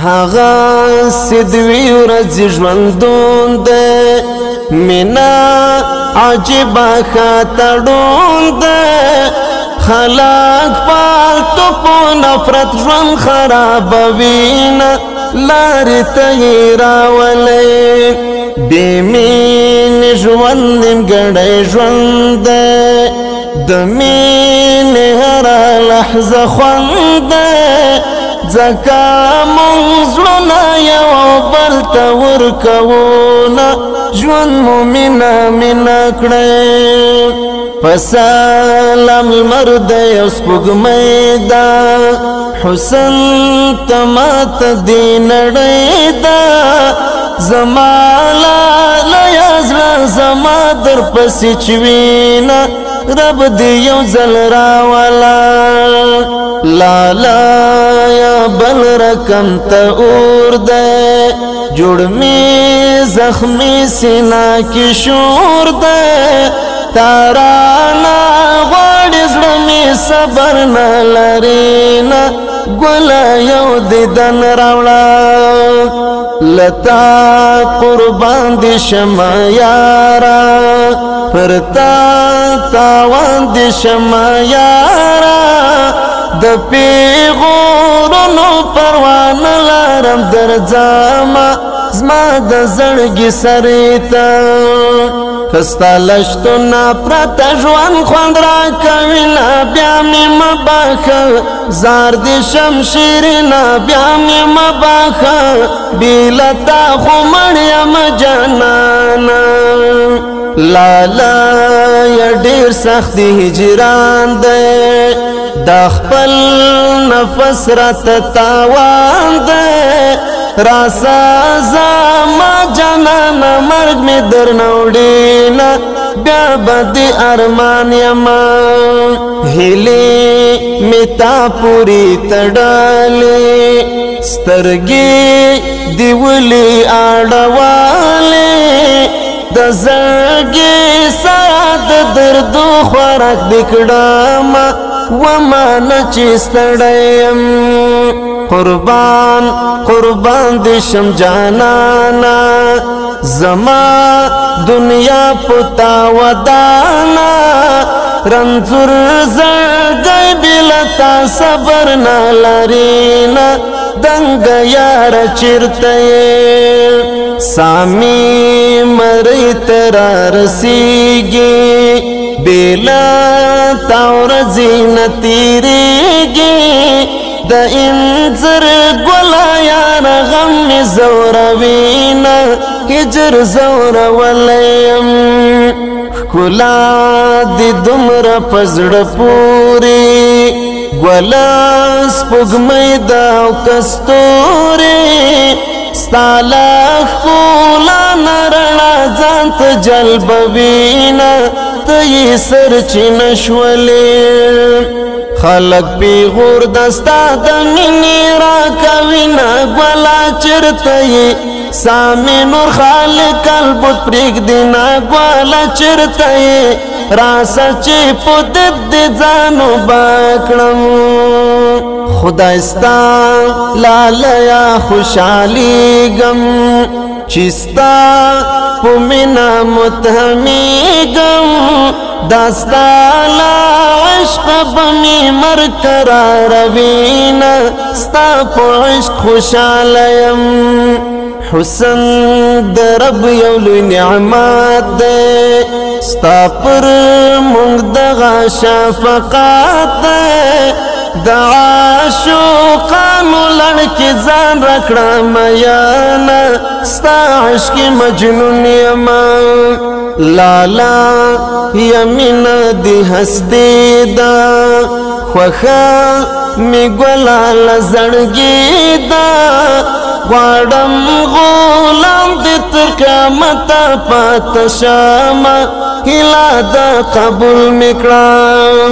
هغه سدوی ورځ ژوندون ده مینا عجیبه خاطرون ده خلق پالتو پو نفرت ژوند خرابوینا لارې ته یې راولئ بې مینې ژوند نیمګړی ژوند دی د مینې هره لحظه خوند دی ځکه موږ زړونه یو بل ته ورکوو نه ژوند مو مینه مینه کړئ په سلام لمر دی او سپوږمۍ ده حسن ته ماته دې نړۍ ده زما لالیه زړه زما در پسې چې وینه رب دې یو ځل راوله لالیه بل رقم ته اور دی جوړ مې زخمي سینه کې شور دی تارانا غواړي زړه مې صبر نه لري نه ګله یو دیدن راوړه لتا قربان دي شمه یاره پر تا تاوان دي شمه یاره د پیغورونو پروا نه لرم درځمه زما د زړګي سرې ته کستا لشتونه پرته ژوند خوند راکوي نه بیا مې مه بخښه زار دې شمشیرینه بیا مې مه بخښه بې له تا خو مړ یم جانانه لالیه ډېر سخت دی هجران دی دا خپل نفس راته تاوان دی راسا زما جانانه مرګ مې درنه وړینه بیا به دې ارمان یمه هیلې مې تا پورې تړلې سترګې دې ولې اړولې د زړګي ساه د دردو خوراک دې کړمه وما نه چې ستړی یم قربان قربان دې شم جانانا زما دنیا پتا ودانا رنځور زړګی بلتا صبر نه لري نه دنګ یار چیرته سامي مری تر رسیږي بلا تور زینتیریږي د انځر ګلا یار غم زوروینا هجر زورولیم کلا دی دمر پزړ پوری ګلا سپګمې دا کستوري ستاله کولا نرنا ځانت جلبوینا ته سر چنشولې خلق پیغور دستا د مینې راکوي نه ګولا چرته سامي نور خالق البت پرېږدي نه ګولا چرته راسه چې په دد ځانو بکړم خدای ستا لالیه خوشحالیږم چې ستا په مینه متهمیږم دا ستا لا عشق بمی مرقراروینا ستا په عشق خوشحاله حسن د رب یو لوی نعمت دی ستا پر موږ دغه شفقت دی د عاشقانو لړکې ځان راکړه میانه ستا عشق مجنون یمه لالا یمینا دی هستی دا خوخه می ګلا لزړګي دا غواړم غلام دې تر قیامت پات شمه هلا دا قبول میکړم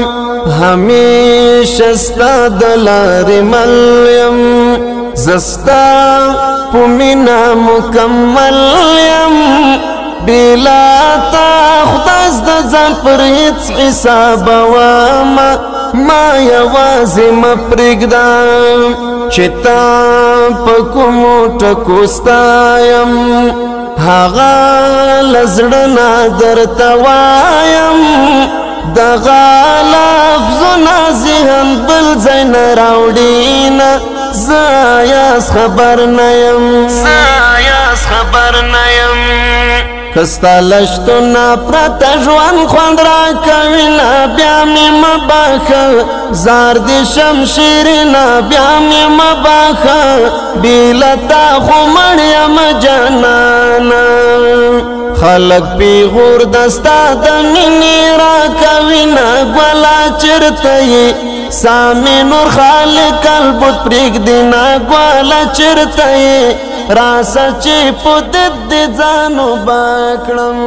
همیشه ستا د لارې ملیم زستا په مینا مکمل یم بلا تا خدای د ځان پر هیڅ حساب وما ما یوازې مپرېږده چې تا په کومو ټکو ستایم هغه له زړه نه درته وایم دغه لفظونه ذهن بل ځای نه راوړي زه یاس خبر نه یم کستا لشتونه پرته ژوند خوند راکوینه بیا مې مه بخښه زار دې شمشیرینه بیا مې مه بخښه بې له تا خو مړ یم جانانه خلق پیغور دستا د مینې راکوینه ګوله چېرته یې سامي نور خالق البت پرېږدي نه ګوله چېرته یې راسه چې په دد دې ځان وبا کړم